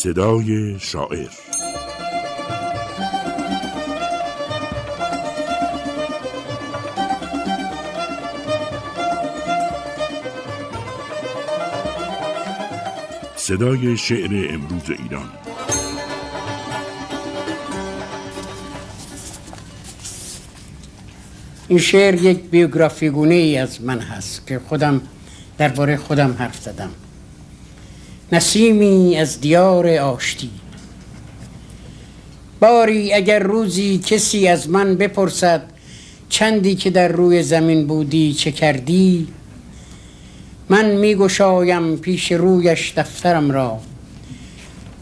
صدای شاعر. صدای شعر امروز ایران. این شعر یک بیوگرافی گونه ای از من هست که خودم درباره خودم حرف زدم. نسیمی از دیار آشتی. باری اگر روزی کسی از من بپرسد چندی که در روی زمین بودی چه کردی، من میگشایم پیش رویش دفترم را،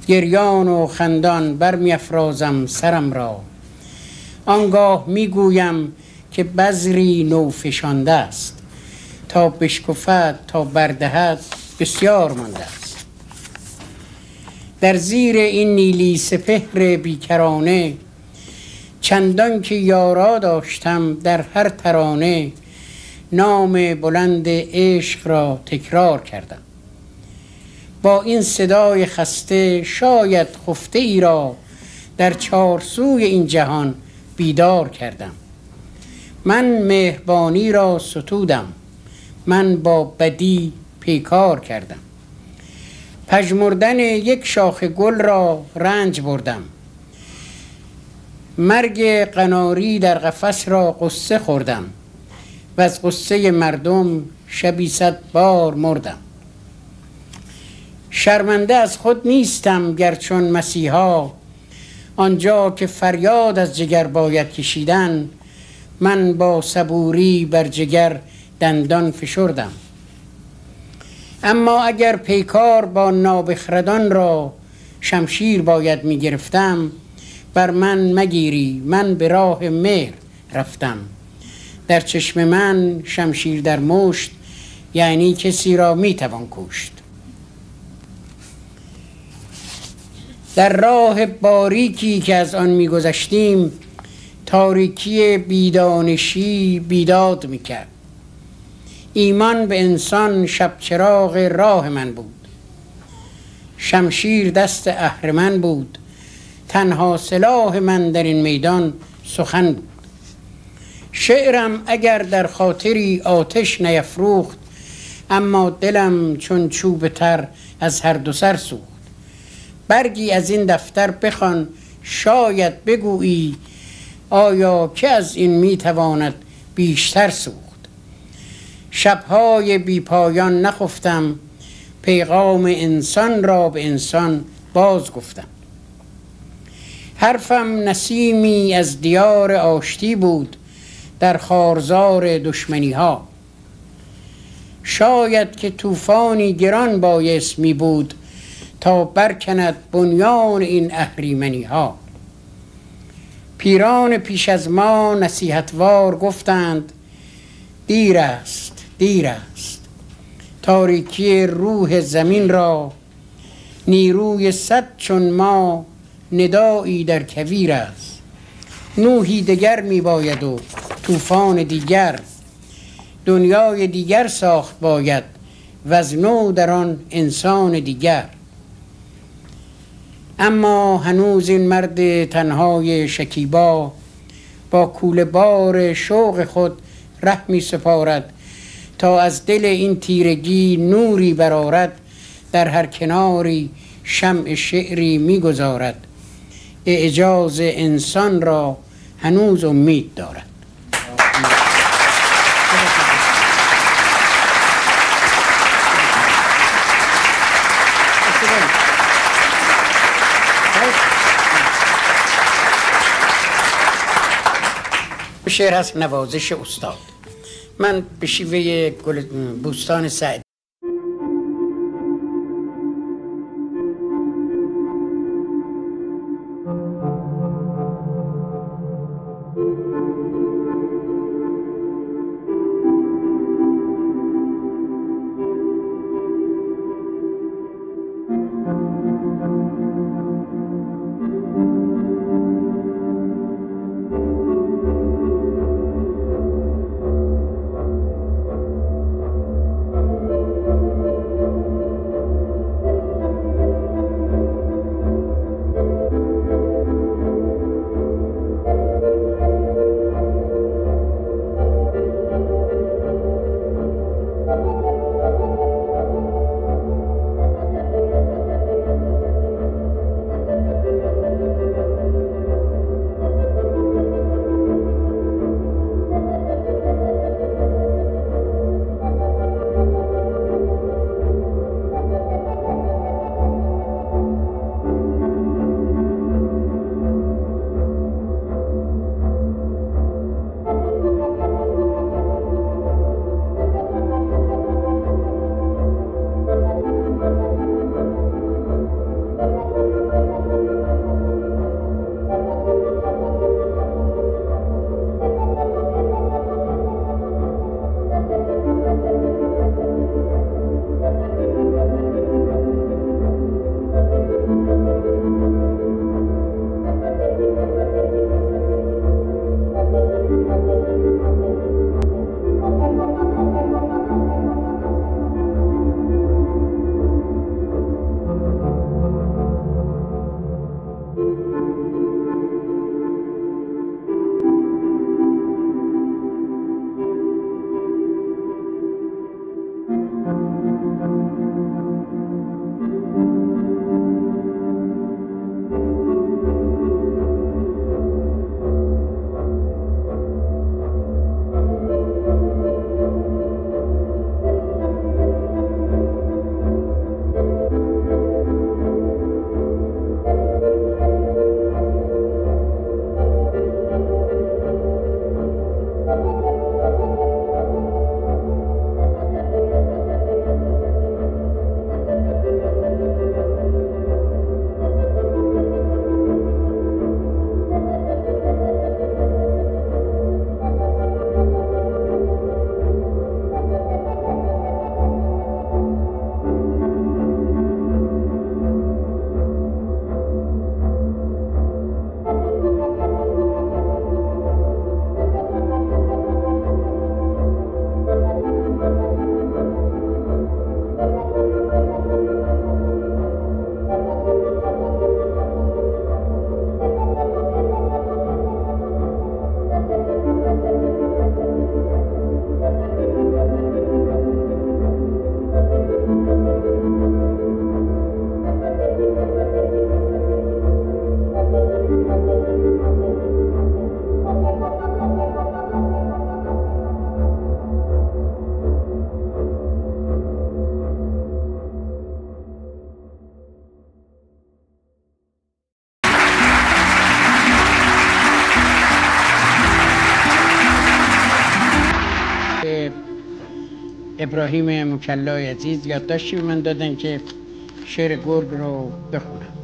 گریان و خندان برمیافرازم سرم را. آنگاه میگویم که بذری نو فشانده است، تا بشکفد تا بردهد بسیار مانده است. در زیر این نیلی سپهر بیکرانه، چندان که یارا داشتم در هر ترانه، نام بلند عشق را تکرار کردم. با این صدای خسته شاید خفته ای را در چارسوی این جهان بیدار کردم. من مهربانی را ستودم، من با بدی پیکار کردم. پژمردن یک شاخ گل را رنج بردم، مرگ قناری در قفس را قصه خوردم، و از قصه مردم شبی 100 بار مردم. شرمنده از خود نیستم گرچون مسیحا، آنجا که فریاد از جگر باید کشیدن، من با صبوری بر جگر دندان فشردم. اما اگر پیکار با نابخردان را شمشیر باید می گرفتم، بر من مگیری، من به راه مهر رفتم. در چشم من شمشیر در مشت، یعنی کسی را می توان کشت. در راه باریکی که از آن می گذشتیم، تاریکی بیدانشی بیداد می کرد. ایمان به انسان شب چراغ راه من بود، شمشیر دست اهرمن بود، تنها سلاح من در این میدان سخن بود. شعرم اگر در خاطری آتش نیفروخت، اما دلم چون چوب تر از هر دو سر سوخت. برگی از این دفتر بخوان، شاید بگویی آیا که از این میتواند بیشتر سوخت. شبهای بی پایان نخفتم، پیغام انسان را به انسان باز گفتم. حرفم نسیمی از دیار آشتی بود، در خارزار دشمنی ها. شاید که طوفانی گران بایست می بود، تا برکند بنیان این اهریمنی ها. پیران پیش از ما نصیحتوار گفتند دیر است، دیر است. تاریکی روح زمین را، نیروی 100 چون ما ندایی در کویر است. نوحی دیگر می باید و طوفان دیگر، دنیای دیگر ساخت باید و از نو در آن انسان دیگر. اما هنوز این مرد تنهای شکیبا، با کوله بار شوق خود ره می سپارد، تا از دل این تیرگی نوری برآرد، در هر کناری شمع شعری می گذارد. اعجاز انسان را هنوز امید دارد. شعر هست نوازش استاد. من به شیوه بوستان سعدی ابراهیم مکلای عزیز یادداشتی به من دادن که شعر گرگ رو بخونم.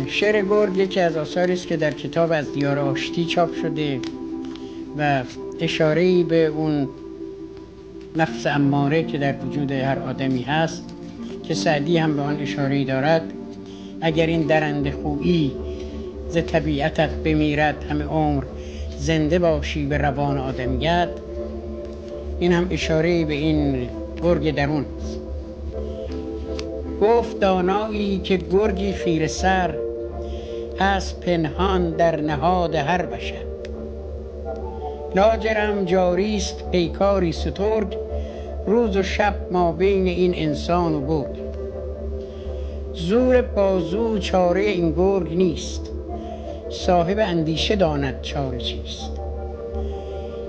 شعر گرگ یکی از آثاری است که در کتاب از دیار آشتی چاپ شده و اشاره‌ای به اون نفس اماره که در وجود هر آدمی هست که سعدی هم به آن اشاره‌ای دارد. اگر این درنده خویی ز طبیعتت بمیرد، همه عمر زنده باشی به روان آدمیت. این هم اشاره‌ای به این گرگ درون است. گفت دانایی که گرگی خیره سر، هست پنهان در نهاد هر بشر. لاجرم جاریست پیکاری سترگ، روز و شب ما بین این انسان و گرگ. زور بازو چاره این گرگ نیست، صاحب اندیشه داند چاره چیست.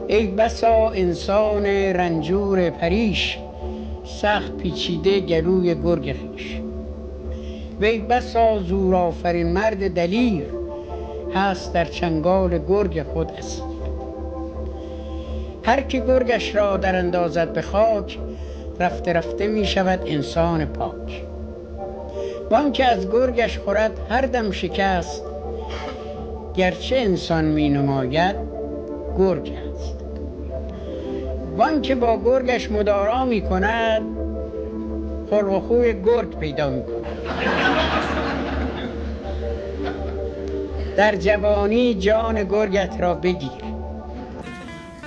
ای بسا انسان رنجور پریش، سخت پیچیده گلوی گرگ خویش. وی بسا زور آفرین مرد دلیر، هست در چنگال گرگ خود اسیر. هر که گرگش را در اندازد به خاک، رفته رفته می شود انسان پاک. وان که از گرگش خورد هر دم شکست، گرچه انسان می نماید گرگ است. وان که با گرگش مدارا می کند، خلق و خوی گرگ پیدا می کند. در جوانی جان گرگت را بگیر،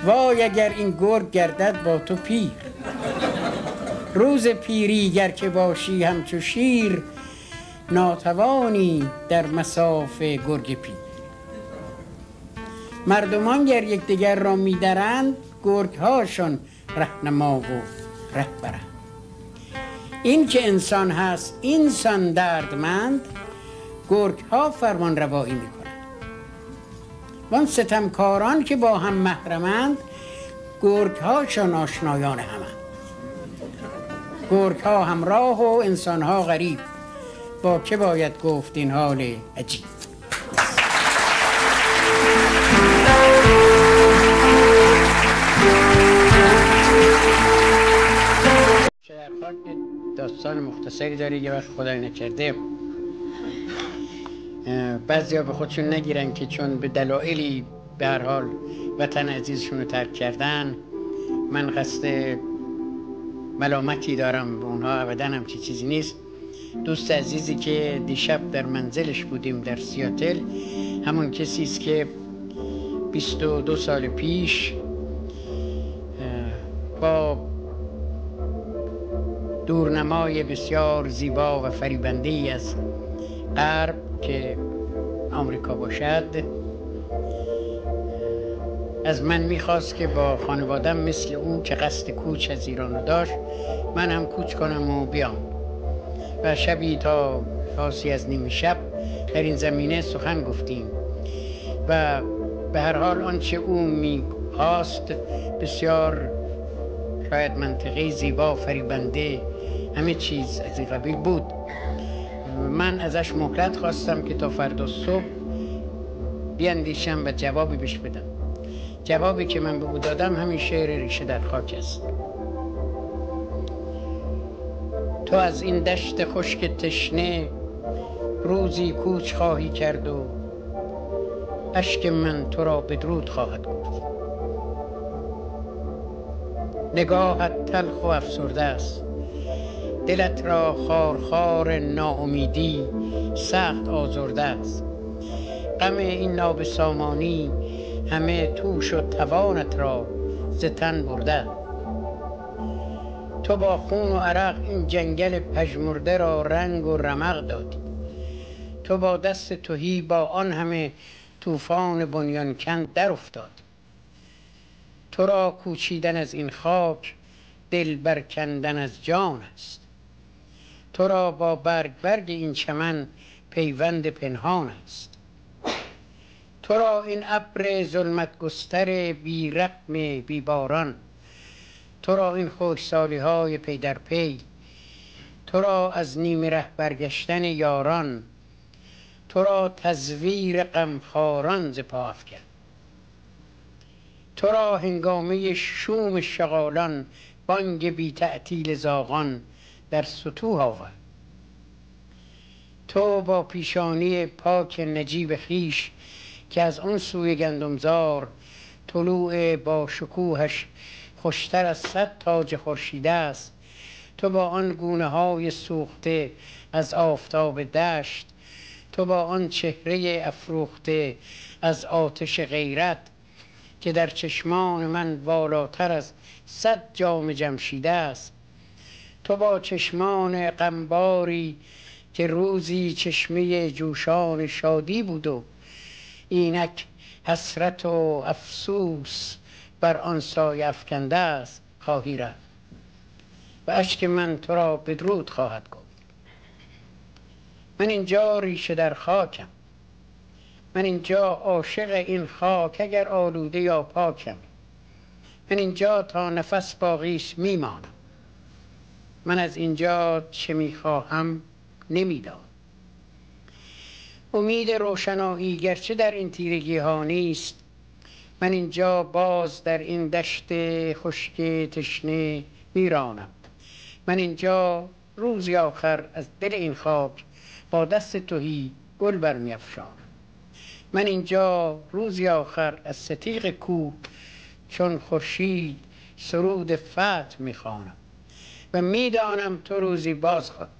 وای اگر این گرگ گردد با تو پیر. روز پیری گر که باشی همچو شیر، ناتوانی در مصاف گرگ پیر. مردمان گر یکدیگر را می‌درند، گرگ هاشون رهنما و رهبرند. این که انسان هست اینسان دردمند، گرگ ها فرمان روایی می‌کنند. وان ستمکاران که با هم محرمند، گرگ هاشون آشنایان همند. گرگ ها همراه و انسان ها غریب، با که باید گفت این حال عجیب. شهر خاک داستان مختصری داره. یه وقت خدای نکرده بعضیا به خودشون نگیرن که چون به دلایلی به هر حال وطن عزیزشون رو ترک کردن، من قصد ملامتی دارم به اونها، ابدا همچی چیزی نیست. دوست عزیزی که دیشب در منزلش بودیم در سیاتل، همون کسی است که 22 سال پیش با دورنمای بسیار زیبا و فریبنده‌ای از غرب که آمریکا باشد، از من میخواست که با خانوادم مثل او که قصد کوچ از ایران داشت، من هم کوچ کنم و بیام. و شبی تا پاسی از نیمه شب در این زمینه سخن گفتیم و به هر حال آنچه او میخواست بسیار شاید منطقی زیبا فریبنده همه چیز از این قبیل بود. من ازش مهلت خواستم که تا فردا صبح بیاندیشم و جوابی بهش بدم. جوابی که من به او دادم همین شعر ریشه در خاک است. تو از این دشت خشک تشنه روزی کوچ خواهی کرد و اشک من تو را بدرود خواهد گفت. نگاهت تلخ و افسرده است، دلت را خارخار ناامیدی سخت آزرده است. غم این نابسامانی همه توش و توانت را ز تن برده. تو با خون و عرق این جنگل پژمرده را رنگ و رمق دادی. تو با دست تهی با آن همه طوفان بنیانکن در افتادی. تو را کوچیدن از این خاک دل برکندن از جان است. تو را با برگ این چمن پیوند پنهان است. تو را این ابر ظلمت گستر بی رغم بی باران، تو را این خشکسالی های پی در پی، تو را از نیمه ره برگشتن یاران، تو را تزویر غمخواران ز پا افکن. تو را هنگامه شوم شغالان، بانگ بی تعطیل زاغان در سطوح آورد. تو با پیشانی پاک نجیب خویش که از آن سوی گندمزار طلوع با شکوهش خوشتر از 100 تاج خورشید است، تو با آن گونه های سوخته از آفتاب دشت، تو با آن چهره افروخته از آتش غیرت که در چشمان من والاتر از 100 جام جمشید است، تو با چشمان غمباری که روزی چشمه جوشان شادی بود و اینک حسرت و افسوس بر آن سایه افکنده است خواهی رفت و اشک من تو را بدرود خواهد گفت. من اینجا ریشه در خاکم، من اینجا عاشق این خاک اگر آلوده یا پاکم، من اینجا تا نفس باقیش میمانم، من از اینجا چه میخواهم نمیدانم. امید روشنایی گرچه در این تیرگی ها نیست، من اینجا باز در این دشت خشک تشنه میرانم، من اینجا روزی آخر از دل این خاک با دست تهی گل برمیافشانم، من اینجا روزی آخر از ستیغ کوه چون خورشید سرود فتح میخوانم و میدانم تو روزی باز خواهی.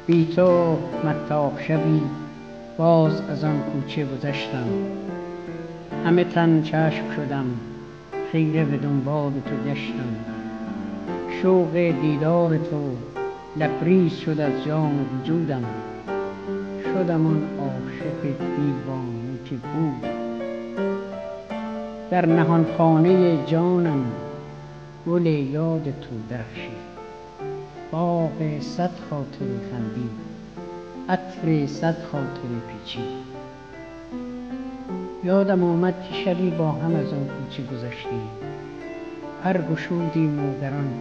بی تو مطاق شبی باز از آن کوچه گذشتم، همه تن چشم شدم خیره به دنبال تو گشتم، شوق دیدار تو لبریز شد از جام وجودم، شدم آن عاشق دیوانه که بود. در نهان خانه جانم گل یاد تو درخشید، باغ 100 خاطر خندید، عطر 100 خاطر پیچید. یادم آمد که شبی با هم از آن کوچه گذشتیم، پر گشودیم و در آن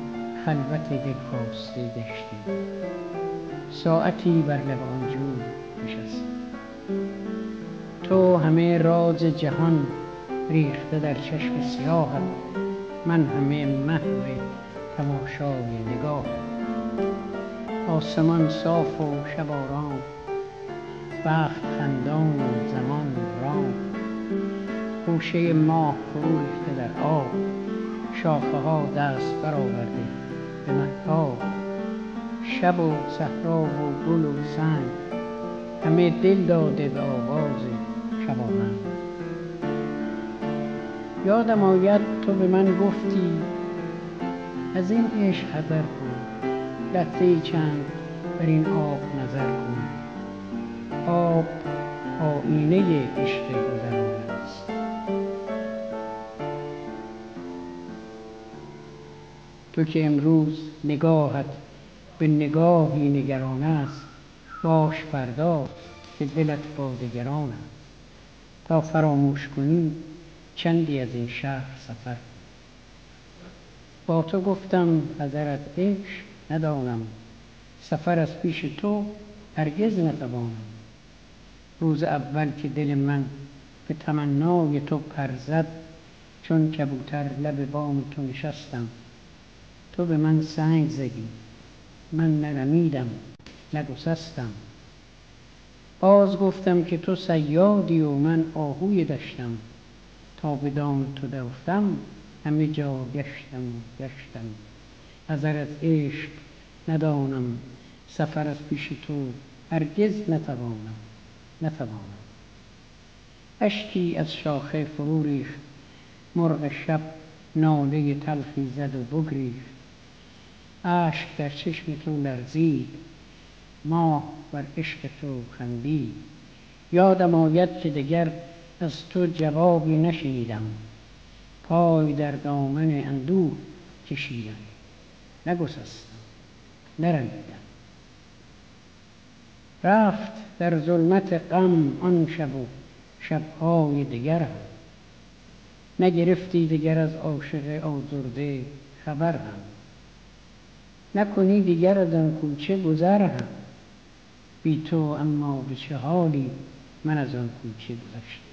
خلوت دلخواسته گشتیم، ساعتی بر لب آن جو نشستیم. تو همه راز جهان ریخته در چشم سیاهت، من همه محو تماشای نگاهت. آسمان صاف و شب آرام، بخت خندان و زمان رام، خوشه ماه فرو ریخته در آب، شاخه ها دست برآورده به مهتاب. شب و صحرا و گل و سنگ همه دل داده به آواز شبانند. یادم آید تو به من گفتی از این عشق حذر کن، لحظه چند بر این آب نظر کن، آب آینه عشق گذران است. تو که امروز نگاهت به نگاهی نگران است، باش فردا که دلت با دگران است. تا فراموش کنی چندی از این شهر سفر، با تو گفتم حذرت عشق ندانم، سفر از پیش تو هرگز نتوانم. روز اول که دل من به تمنای تو پر زد، چون کبوتر لب بام تو نشستم، تو به من سنگ زدی، من نرمیدم نگسستم. باز گفتم که تو صیادی و من آهوی دشتم، تا به دام تو دوفتم همه جا گشتم. حذر از عشق ندانم، سفر از پیش تو هرگز نتوانم. اشکی از شاخه فرو ریخت، مرغ شب ناله تلخی زد و بگریخت. اشک در چشم تو لرزید، ماه بر عشق تو خندید. یادم آید که دگر از تو جوابی نشنیدم، پای در دامن اندوه کشیدم، نگسستم نرمیدم. رفت در ظلمت غم آن شب و شبهای دگرم، نگرفتی دگر از عاشق آزرده خبر هم، نکنی دیگر از آن کوچه گذر هم. بی تو اما به چه حالی من از آن کوچه گذشتم.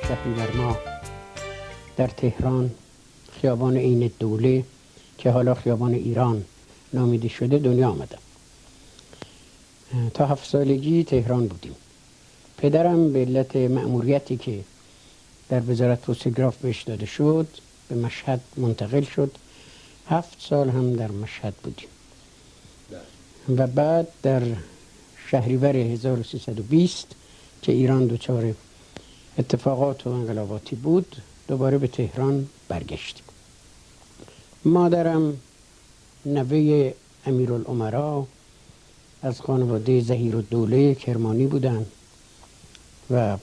شهریور ماه در تهران خیابان عین دوله که حالا خیابان ایران نامیده شده دنیا آمدم. تا 7 سالگی تهران بودیم. پدرم به علت مأموریتی که در وزارت پست و تلگراف بهش داده شد به مشهد منتقل شد. 7 سال هم در مشهد بودیم و بعد در شهریور 1320 که ایران دچار اتفاقات و انقلاباتی بود دوباره به تهران برگشتیم. مادرم نوه امیرالامرا از خانواده ظهیرالدوله کرمانی بودن و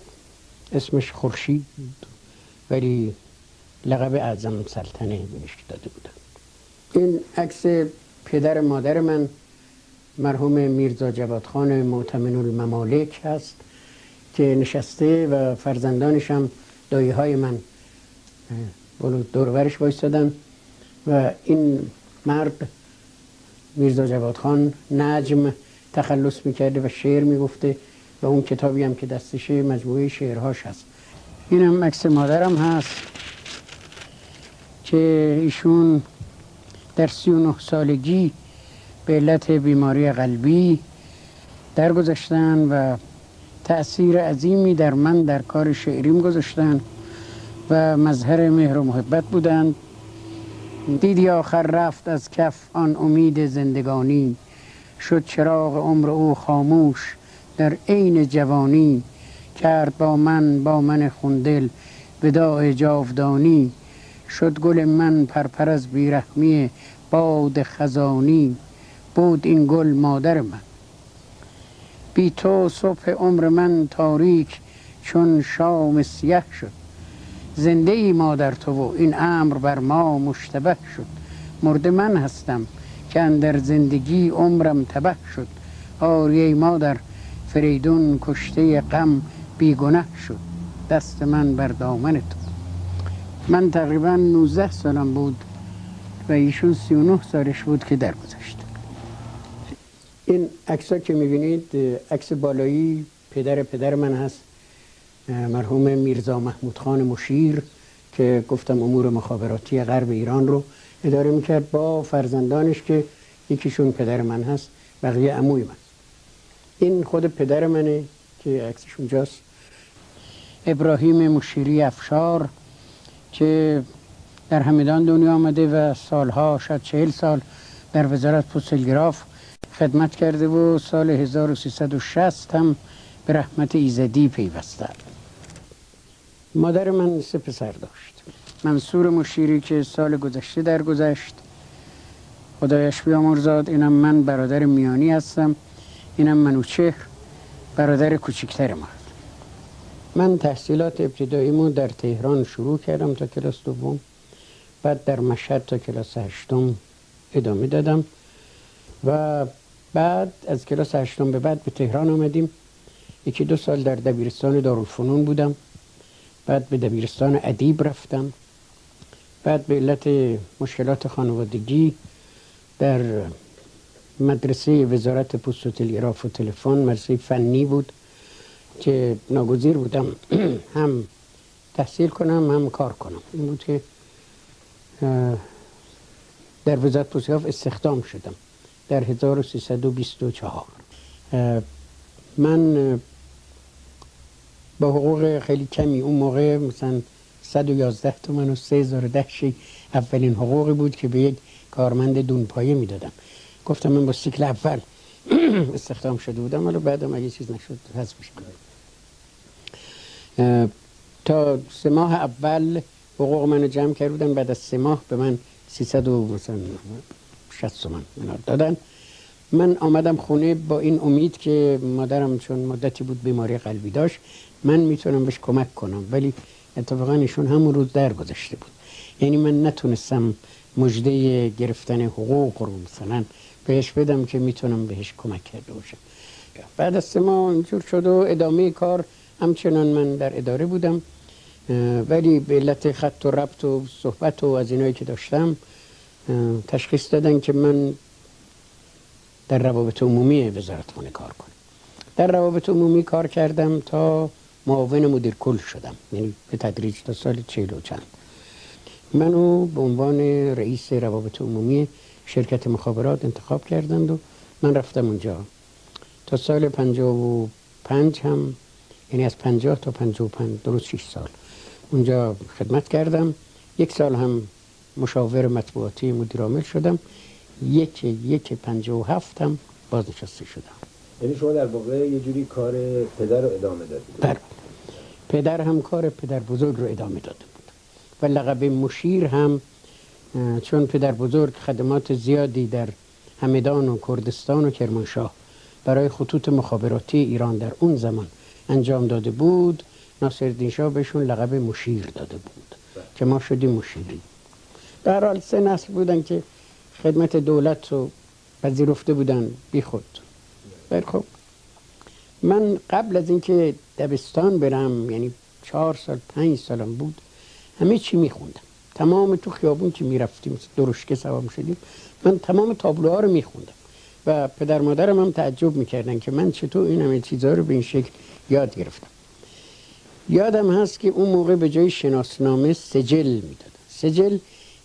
اسمش خورشید ولی لقب اعظم سلطنه بهش داده بودن. این عکس پدر مادر من مرحوم میرزا جوادخان مؤتمن الممالک هست که نشسته و فرزندانش هم دایه های من دور و برش وایستادن و این مرد میرزا جوادخان نجم تخلص میکرده و شعر میگفته و اون کتابی هم که دستشه مجموعه شعرهاش هست. این هم عکس مادرم هست که ایشون در 39 سالگی به علت بیماری قلبی درگذشتن و تأثیر عظیمی در من در کار شعریم گذاشتن و مظهر مهر و محبت بودند. دیدی آخر رفت از کف آن امید زندگانی، شد چراغ عمر او خاموش در عین جوانی، کرد با من خوندل وداع جاودانی، شد گل من پرپر از بیرحمی باد خزانی، بود این گل مادر من. بی تو صبح عمر من تاریک چون شام سیه شد، زنده ای مادر تو و این امر بر ما مشتبه شد، مرده من هستم که اندر زندگی عمرم تبه شد، آری ای مادر فریدون کشته غم بیگنه شد، دست من بر دامن تو. من تقریبا 19 سالم بود و ایشون 39 سالش بود که درگذشت. این عکس ها که میبینید عکس بالایی پدر من هست، مرحوم میرزا محمود خان مشیر که گفتم امور مخابراتی غرب ایران رو اداره میکرد با فرزندانش که یکیشون پدر من هست بقیه عموی من. این خود پدر منه که عکسش اونجاست. ابراهیم مشیری افشار که در همدان دنیا آمده و سالها شاید 40 سال در وزارت پست و تلگراف خدمت کرده و سال 1360 هم به رحمت ایزدی پیوسته. مادر من 3 پسر داشت. منصور مشیری که سال گذشته درگذشت، خدایش بیامرزاد، اینم من برادر میانی هستم، اینم منوچهر برادر کوچکتر ما. من تحصیلات ابتداییمو در تهران شروع کردم تا کلاس دوم، بعد در مشهد تا کلاس 8 ادامه دادم و بعد از کلاس 8 به بعد به تهران آمدیم. 1-2 سال در دبیرستان دارالفنون بودم، بعد به دبیرستان ادیب رفتم، بعد به علت مشکلات خانوادگی در مدرسه وزارت پست و تلگراف و تلفن، مدرسه فنی بود که ناگزیر بودم هم تحصیل کنم هم کار کنم. این بود که در وزارت پست و تلگراف استخدام شدم در 1324. من با حقوق خیلی کمی. اون موقع مثلا 111 تومن و 3010 شی اولین حقوقی بود که به یک کارمند دونپایه میدادم. گفتم من با سیکل اول استخدام شده بودم، ولی بعدم اگه چیز نشد حذفش کنم. تا 3 ماه اول حقوق منو جمع کردن، بعد از 3 ماه به من 360 تومن دادن. من آمدم خونه با این امید که مادرم چون مدتی بود بیماری قلبی داشت من میتونم بهش کمک کنم، ولی اتفاقا ایشون همون روز درگذشته بود. یعنی من نتونستم مژده گرفتن حقوق رو مثلا بهش بدم که میتونم بهش کمک کرده باشم. بعد از 3 ماه اینجور شد و ادامه کار همچنان من در اداره بودم، ولی به علت خط و ربط و صحبت و از اینایی که داشتم تشخیص دادن که من در روابط عمومی وزارتخانه کار کنم. در روابط عمومی کار کردم تا معاون مدیر کل شدم، یعنی به تدریج تا سال 40 و چند. منو به عنوان رئیس روابط عمومی شرکت مخابرات انتخاب کردند و من رفتم اونجا تا سال 55 هم، یعنی از 50 تا 55 درست 6 سال اونجا خدمت کردم. 1 سال هم مشاور مطبوعاتی مدیر عامل شدم. 57 هم بازنشسته شدم. یعنی شما در واقع یه جوری کار پدر رو ادامه دادید؟ بله، پدر هم کار پدر بزرگ رو ادامه داده بود و لقب مشیر هم چون پدر بزرگ خدمات زیادی در همدان و کردستان و کرمانشاه برای خطوط مخابراتی ایران در اون زمان انجام داده بود، ناصرالدین شاه بهشون لقب مشیر داده بود که ما شدیم مشیری. در حال 3 نسل بودن که خدمت دولت رو پذیرفته بودن بی خود. خب من قبل از اینکه دبستان برم، یعنی 4 سال 5 سالم بود، همه چی میخوندم. تمام تو خیابون که میرفتیم درشکه سوار شدیم من تمام تابلوها رو میخوندم و پدر مادرم هم تعجب میکردن که من چطور این همه چیزها رو به این شکل یاد گرفتم. یادم هست که اون موقع به جای شناسنامه سجل میدادن. سجل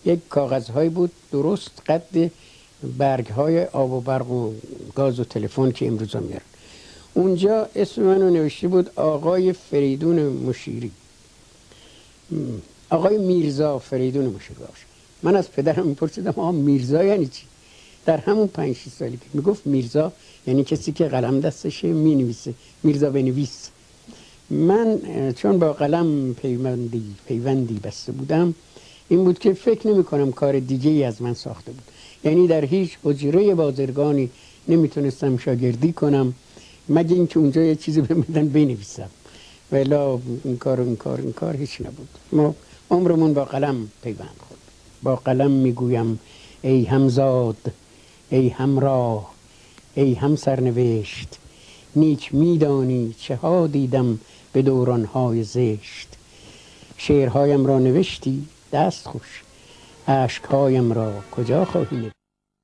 یک کاغذهایی بود درست قد برگ‌های آب و برق و گاز و تلفن که امروزا میارن. اونجا اسم منو نوشته بود آقای فریدون مشیری، آقای میرزا فریدون مشیری باشه. من از پدرم میپرسیدم آقا میرزا یعنی چی؟ در همون 5-6 سالی که میگفت میرزا یعنی کسی که قلم دستشه مینویسه، میرزا بنویس. من چون با قلم پیوندی بسته بودم، این بود که فکر نمی کنم کار دیگه ای از من ساخته بود. یعنی در هیچ حجره بازرگانی نمیتونستم شاگردی کنم مگه اینکه اونجا یه چیزی بمیدن بنویسم، ولی این کار هیچ نبود. ما عمرمون با قلم پیوند خورد. با قلم میگویم ای همزاد، ای همراه، ای هم سرنوشت، نیک میدانی چه ها دیدم به دورانهای زشت. شعرهایم را نوشتی دست خوش، اشکهایم را کجا خواهی نوشت.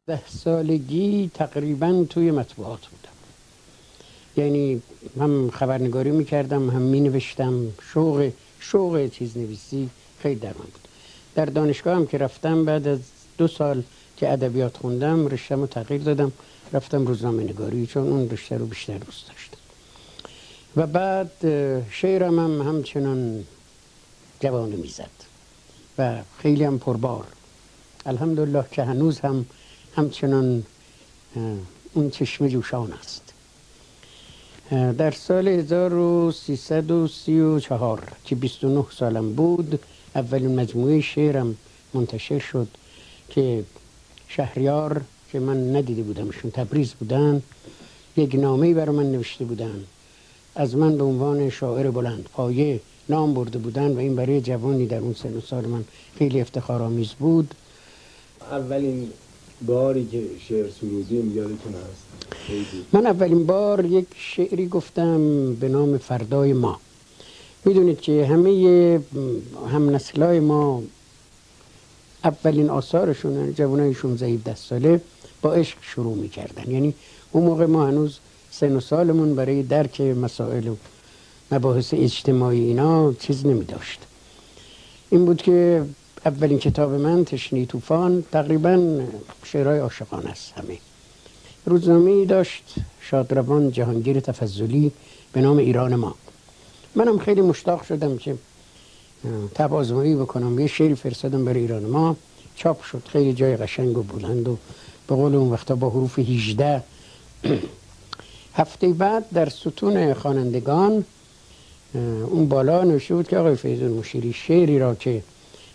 10 سالگی تقریبا توی مطبوعات بودم، یعنی هم خبرنگاری میکردم هم مینوشتم. شوق چیز نویسی خیلی در من بود. در دانشگاه هم که رفتم بعد از 2 سال که ادبیات خوندم رشته‌مو تغییر دادم، رفتم روزنامه نگاری چون اون رشته رو بیشتر دوست داشتم. و بعد شعرم هم همچنان جوانه میزد و خیلی هم پربار. الحمدلله که هنوز هم همچنان اون چشم جوشان است. در سال 1334 که 29 سالم بود اولین مجموعه شعرم منتشر شد که شهریار که من ندیده بودمشون، تبریز بودن، یک نامه‌ای برای من نوشته بودن، از من به عنوان شاعر بلند پایه نام برده بودن و این برای جوانی در اون سن و سال من خیلی افتخارآمیز بود. اولین باری که شعر سرودیم یادتون هست؟ من اولین بار یک شعری گفتم به نام فردای ما. میدونید که همه هم نسلای ما اولین آثارشون، جوانای 16-17 ساله، با عشق شروع میکردن. یعنی اون موقع ما هنوز سن و سالمون برای درک مسائل و مباحث اجتماعی اینا چیز نمی داشت. این بود که اولین کتاب من تشنه طوفان تقریبا شعرهای عاشقانه است. همه روزنامه‌ای داشت شادروان جهانگیر تفضلی به نام ایران ما. منم خیلی مشتاق شدم که طب آزمایی بکنم. یه شعر فرستادم برای ایران ما، چاپ شد، خیلی جای قشنگ و بلند و به قول اون وقتا با حروف 18. هفته بعد در ستون خوانندگان اون بالا نوشته بود که آقای فیضون مشیری شعری را که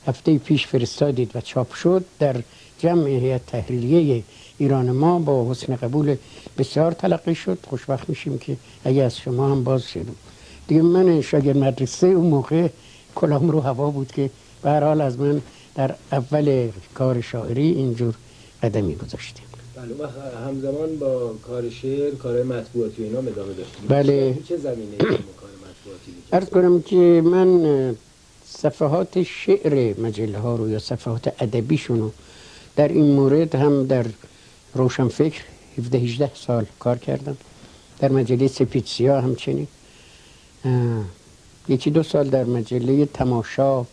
هفته پیش فرستادید و چاپ شد در جمع هیئت تحریریه ایران ما با حسن قبول بسیار تلقی شد. خوشبخت میشیم که اگه از شما هم باز شد. دیگه من شاگرد مدرسه اون موقع کلام رو هوا بود که به هر حال از من در اول کار شاعری اینجور قدمی گذاشتیم. بله، و همزمان با کار شعر کار مطبوعاتی و اینا ادامه داشتیم. بله. چه زمینه‌ای کار مطبوعاتی بود؟ عرض کنم که من صفحات شعر مجله ها رو یا صفحات ادبیشون رو در این مورد هم در روشنفکر 17-18 سال کار کردم، در مجله سپید سیاه همچنین، 1-2 سال در مجله تماشا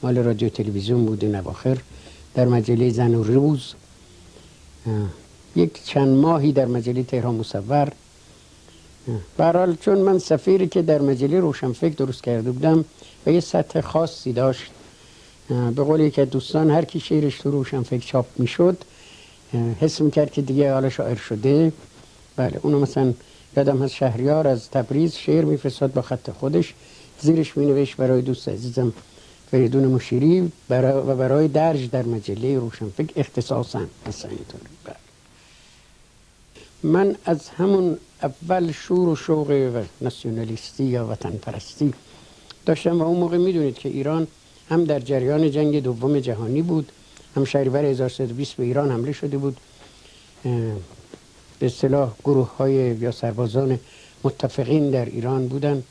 مال رادیو تلویزیون بود این اواخر، در مجله زن و روز، یک چند ماهی در مجله تهران مصور. به هر حال چون من سفیری که در مجله روشنفکر درست کرده بودم و یه سطح خاصی داشت، به قول یکی از دوستان هر کی شعرش تو روشنفکر چاپ میشد حس میکرد که دیگه حالا شاعر شده. بله، اونو مثلا یادم هست شهریار از تبریز شعر میفرستاد با خط خودش، زیرش مینوشت برای دوست عزیزم فریدون مشیری و برای درج در مجله روشنفکر اختصاصا. مثلا اینطور. من از همون اول شور و شوق ناسیونالیستی یا وطن پرستی داشتم و اون موقع میدونید که ایران هم در جریان جنگ دوم جهانی بود، هم شهریور 1320 به ایران حمله شده بود. به اصطلاح گروه های یا سربازان متفقین در ایران بودن،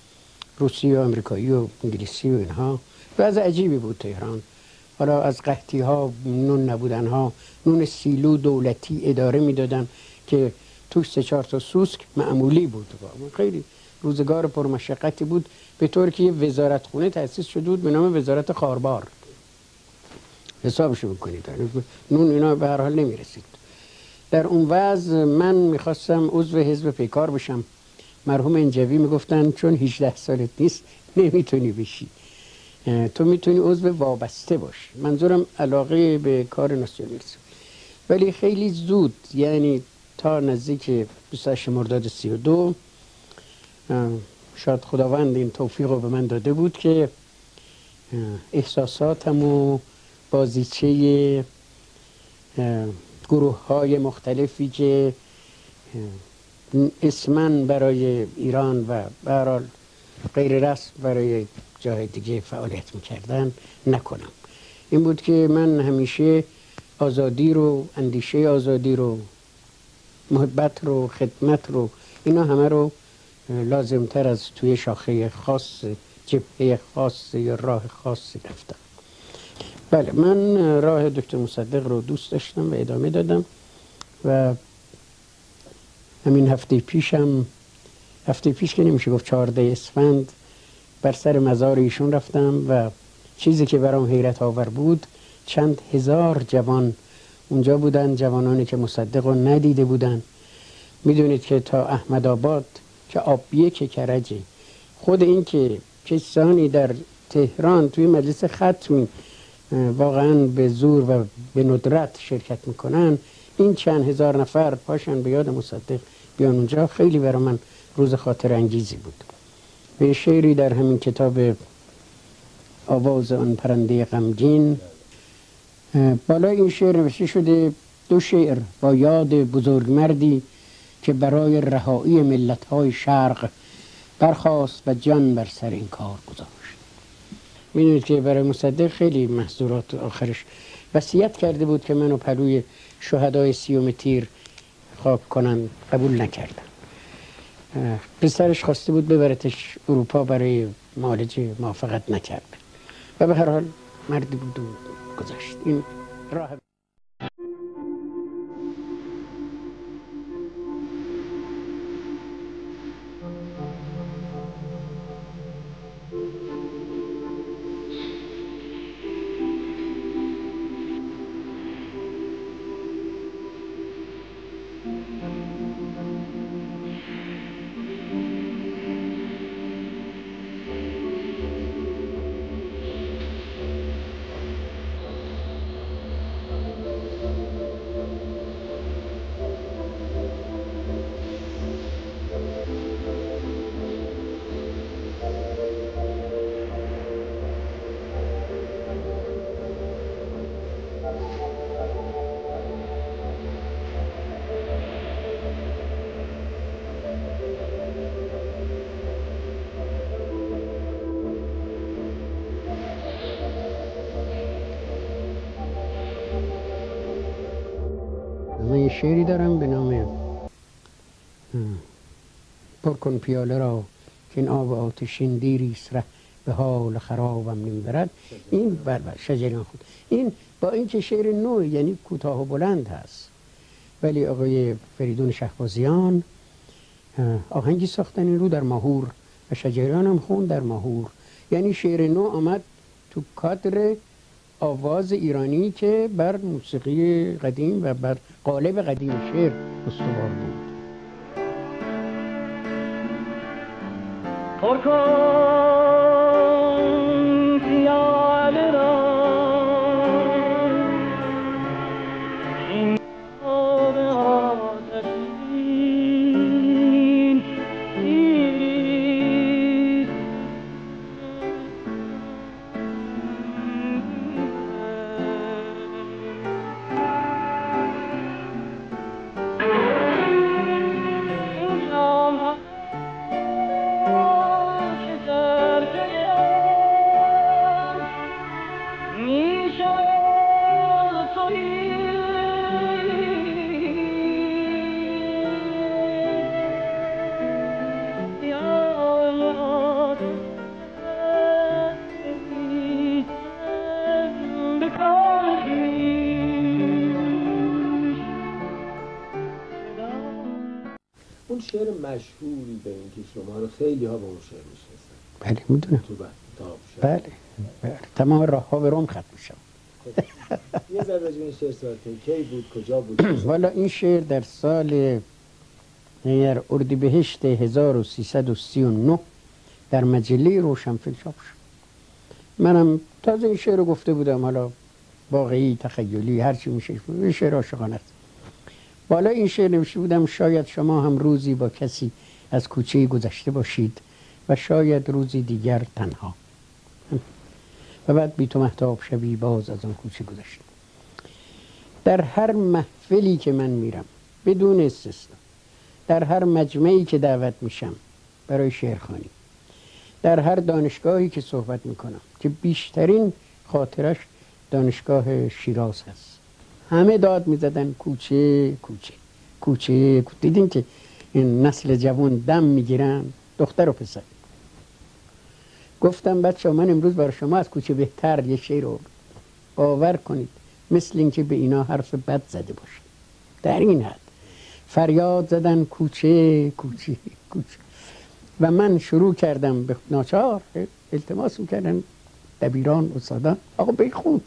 روسی و امریکایی و انگلیسی و اینها. وضع عجیبی بود تهران. حالا از قحطی ها، نون نبودن ها، نون سیلو دولتی اداره میدادن که توش 3-4 تا سوسک معمولی بود. خیلی روزگار پرمشقتی بود، به طور که یه وزارت خونه تأسیس شده بود به نام وزارت خاربار. حسابشو بکنید، نون اینا به هر حال نمیرسید. در اون وضع من میخواستم عضو حزب پیکار بشم. مرحوم انجوی میگفتن چون 18 سالت نیست نمیتونی بشی، تو میتونی عضو وابسته باشی. منظورم علاقه به کار ناسیونالیسم. ولی خیلی زود، یعنی تا نزدیک 28 مرداد 32 شاید خداوند این توفیق رو به من داده بود که احساساتم و بازیچه گروه های مختلفی که اسمن برای ایران و به هر حال غیر رسم برای جای دیگه فعالیت میکردن نکنم. این بود که من همیشه آزادی رو، اندیشه آزادی رو، محبت رو، خدمت رو، اینا همه رو لازمتر از توی شاخه خاص، جبهه خاص یا راه خاصی رفتم. بله، من راه دکتر مصدق رو دوست داشتم و ادامه دادم و همین هفته پیش که نمیشه گفت 14 اسفند بر سر مزار ایشون رفتم و چیزی که برام حیرت آور بود، چند هزار جوان اونجا بودن، جوانانی که مصدق رو ندیده بودن. میدونید که تا احمدآباد که آبیه که کرجه، خود این که کسانی در تهران توی مجلس ختمی واقعا به زور و به ندرت شرکت میکنن، این چند هزار نفر پاشن به یاد مصدق بیان اونجا، خیلی برای من روز خاطر انگیزی بود. به شعری در همین کتاب آواز آن پرنده غمگین بالای این شعر نوشته شده: 2 شعر با یاد بزرگمردی که برای رهایی ملت‌های شرق برخاست و جان بر سر این کار گذاشت. می‌دونید که برای مصدق خیلی محظورات آخرش وصیت کرده بود که منو پلوی شهدای 30 تیر خاک کنن، قبول نکردم. پسرش خواسته بود ببرتش اروپا برای معالجه، موافقت نکرد و به هر حال مردی بود و گذاشت. این راه شعری دارم به نام پر کن پیاله را که این آب آتشین دیریست ره به حال خرابم نمیبرد. این شجریان خود این با اینکه شعر نو یعنی کوتاه و بلند هست، ولی آقای فریدون شهبازیان آهنگی ساختن این رو در ماهور و شجریان هم خون در ماهور. یعنی شعر نو آمد تو کادر آواز ایرانی که بر موسیقی قدیم و بر قالب قدیم شعر استوار بود. پر کن پیاله را این آب آتشین دیریست اون شعر مشهوری به اینکه شما رو خیلی ها با اون شعر میشناسن. بله میدونم. تو بهتاب شد. بله تمام راه ها به روم ختم شد. یه ذره راجع به این شعر صحبت کنید. کی بود، کجا بود؟ والا این شعر در سال اردیبهشت 1339 در مجله روشنفکر چاپ شد. منم تازه این شعر رو گفته بودم، حالا واقعی تخیلی هر چی میشه، این شعر عاشقانه است. بالا این شعر نوشته بودم شاید شما هم روزی با کسی از کوچه گذشته باشید و شاید روزی دیگر تنها، و بعد بی تو مهتاب شبی باز از آن کوچه گذشته. در هر محفلی که من میرم بدون استثنا، در هر مجمعی که دعوت میشم برای شعرخوانی، در هر دانشگاهی که صحبت میکنم که بیشترین خاطرش دانشگاه شیراز هست، همه داد میزدن کوچه کوچه کوچه. دیدین که این نسل جوان دم میگیرن، دختر و پسر. گفتم بچه من امروز برای شما از کوچه بهتر یه شعر رو باور کنید، مثل اینکه به اینا حرف بد زده باشه. در این حد فریاد زدن کوچه کوچه کوچه. و من شروع کردم به ناچار التماس میکردن دبیران استادان آقا بخون.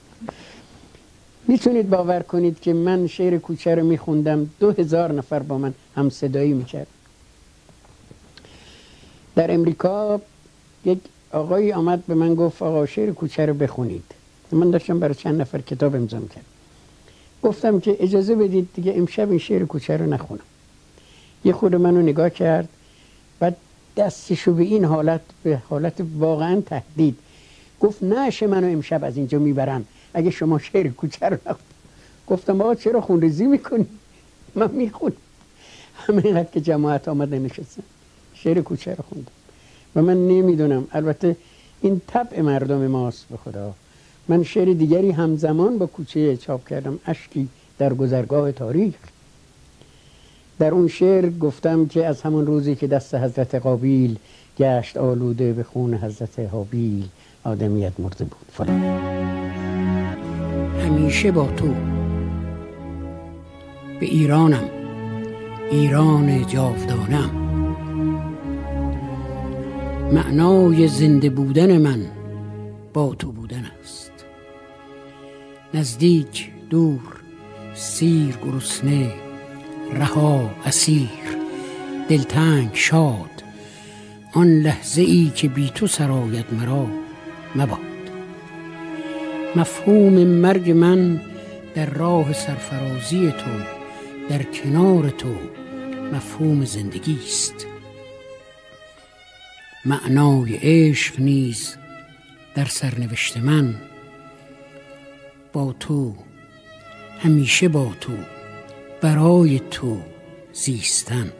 میتونید باور کنید که من شعر کوچه رو میخوندم 2000 نفر با من هم صدایی میکرد. در امریکا یک آقایی آمد به من گفت آقا شعر کوچه رو بخونید. من داشتم برای چند نفر کتاب امضا میکردم. گفتم که اجازه بدید دیگه امشب این شعر کوچه رو نخونم. یه خود منو نگاه کرد، بعد دستشو به این حالت، به حالت واقعا تهدید، گفت نشه منو امشب از اینجا میبرن اگه شما شعر کوچه رو نخونید. گفتم آقا چرا خونریزی میکنی؟ من میخونم. همینقدر که جماعت آمده نشستن شعر کوچه رو خوندم. و من نمیدونم، البته این طبع مردم ماست به خدا. من شعر دیگری همزمان با کوچه چاپ کردم، اشکی در گذرگاه تاریخ. در اون شعر گفتم که از همون روزی که دست حضرت قابیل گشت آلوده به خون حضرت حابیل، آدمیت مرده بود فلان. همیشه با تو به ایرانم، ایران جاودانم. معنای زنده بودن من با تو بودن است. نزدیک دور، سیر گرسنه، رها اسیر، دلتنگ شاد، آن لحظه ای که بی تو سراید مرا مباد. مفهوم مرگ من در راه سرفرازی تو، در کنار تو مفهوم زندگی است. معنای عشق نیز در سرنوشت من با تو، همیشه با تو، برای تو زیستن.